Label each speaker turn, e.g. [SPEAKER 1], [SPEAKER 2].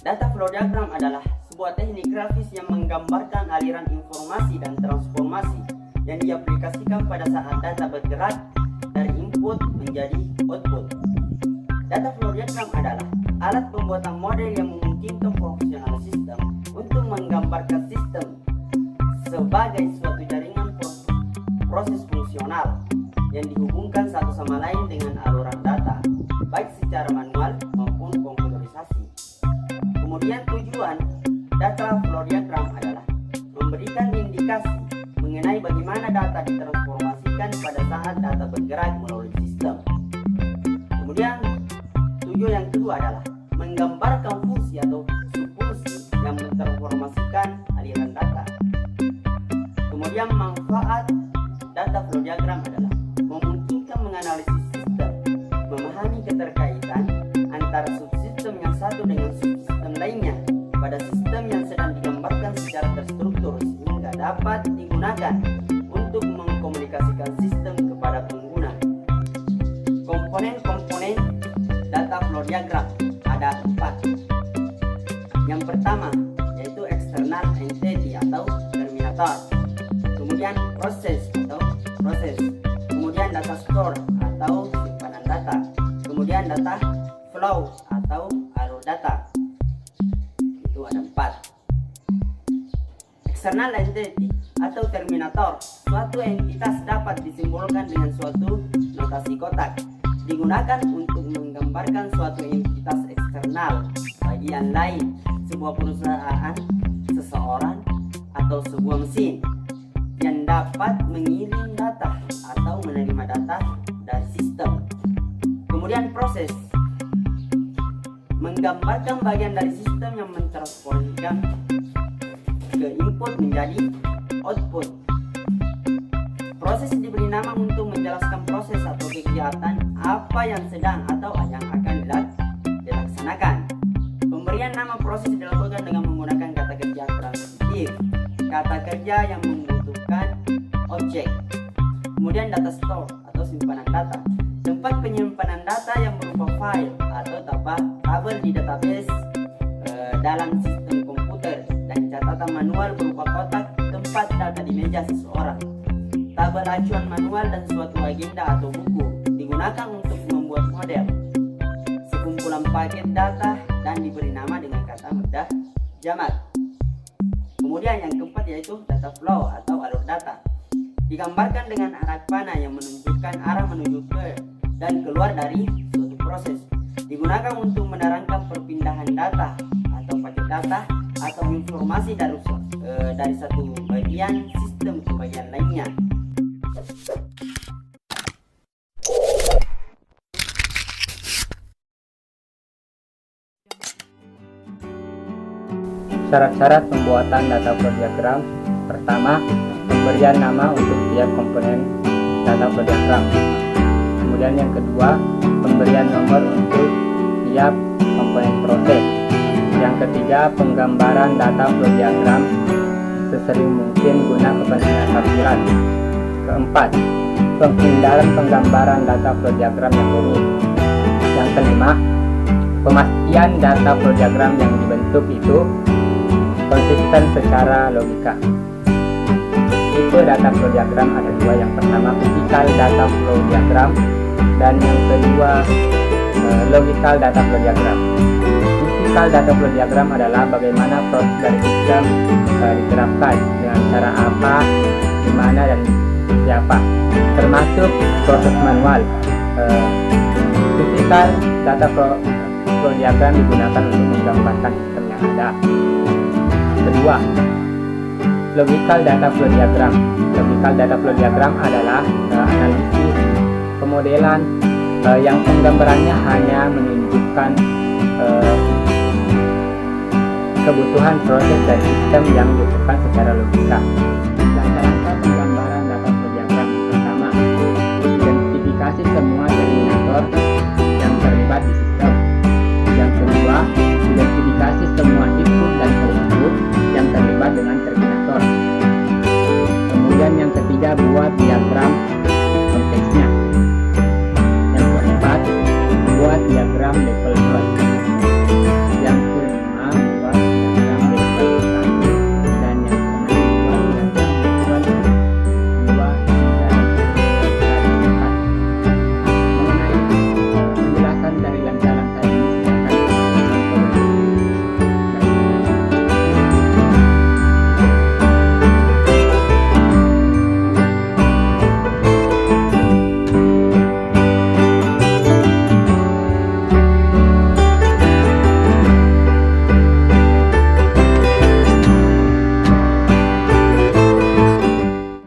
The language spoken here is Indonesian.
[SPEAKER 1] Data flow diagram adalah sebuah teknik grafis yang menggambarkan aliran informasi dan transformasi yang diaplikasikan pada saat data bergerak dari input menjadi output. Data flow diagram adalah alat pembuatan model yang memungkinkan profesional sistem untuk menggambarkan sistem sebagai suatu jaringan proses fungsional yang dihubungkan satu sama lain dengan aluran data, baik secara manual maupun komputerisasi. Kemudian tujuan data flow diagram adalah memberikan indikasi mengenai bagaimana data ditransformasikan pada saat data bergerak melalui sistem. Kemudian tujuan yang kedua adalah menggambarkan fungsi atau subfungsi yang mentransformasikan aliran data. Kemudian manfaat data flow diagram adalah memungkinkan menganalisis sistem, memahami keterkaitan antara subsistem yang satu dengan subsistem lainnya pada sistem yang sedang digambarkan secara terstruktur sehingga dapat digunakan untuk mengkomunikasikan sistem kepada pengguna. Komponen-komponen data flow diagram ada 4. Yang pertama yaitu external entity atau terminator, kemudian proses atau proses, kemudian data store atau simpanan data, kemudian data flow atau alur data. Itu ada 4. External entity atau terminator, suatu entitas dapat disimbolkan dengan suatu notasi kotak, digunakan untuk menggambarkan suatu entitas eksternal, bagian lain, sebuah perusahaan, seseorang, atau sebuah mesin yang dapat mengirim data atau menerima data dari sistem. Kemudian proses, menggambarkan bagian dari sistem yang mentransformasikan ke input menjadi output. Proses diberi nama untuk menjelaskan proses atau kegiatan apa yang sedang atau yang akan dilaksanakan. Pemberian nama proses dilakukan dengan menggunakan kata kerja transitif, kata kerja yang membutuhkan objek. Kemudian data store atau simpanan data, tempat penyimpanan data yang berupa file atau tabel di database dalam sistem komputer, dan catatan manual berupa kotak tempat data di meja seseorang. Tabel acuan manual dan suatu agenda atau buku digunakan untuk membuat model. Sekumpulan paket data dan diberi nama dengan kata mudah jamak. Kemudian yang keempat yaitu data flow atau alur data, digambarkan dengan arah panah yang menunjukkan arah menuju ke dan keluar dari suatu proses, digunakan untuk menerangkan perpindahan data atau paket data atau informasi dari satu bagian sistem ke bagian lainnya.
[SPEAKER 2] Syarat-syarat pembuatan data flow diagram. Pertama, pemberian nama untuk tiap komponen data flow diagram. Kemudian yang kedua, pemberian nomor untuk tiap komponen proses. Yang ketiga, penggambaran data flow diagram sesering mungkin guna kepentingan tampilan. Keempat, penghindaran penggambaran data flow diagram yang rumit. Yang kelima, pemastian data flow diagram yang dibentuk itu konsisten secara logika. Tipe data flow diagram ada 2. Yang pertama physical data flow diagram dan yang kedua logical data flow diagram. Physical data flow diagram adalah bagaimana proses dari sistem diterapkan, dengan cara apa, di mana dan siapa, termasuk proses manual. Physical data flow diagram digunakan untuk menggambarkan sistem yang ada. Kedua, logical data flow diagram. Logical data flow diagram adalah analisis pemodelan yang penggambarannya hanya menunjukkan kebutuhan proses dan sistem yang dilakukan secara logika. Rangka penggambaran data flow diagram. Pertama, identifikasi semua terminator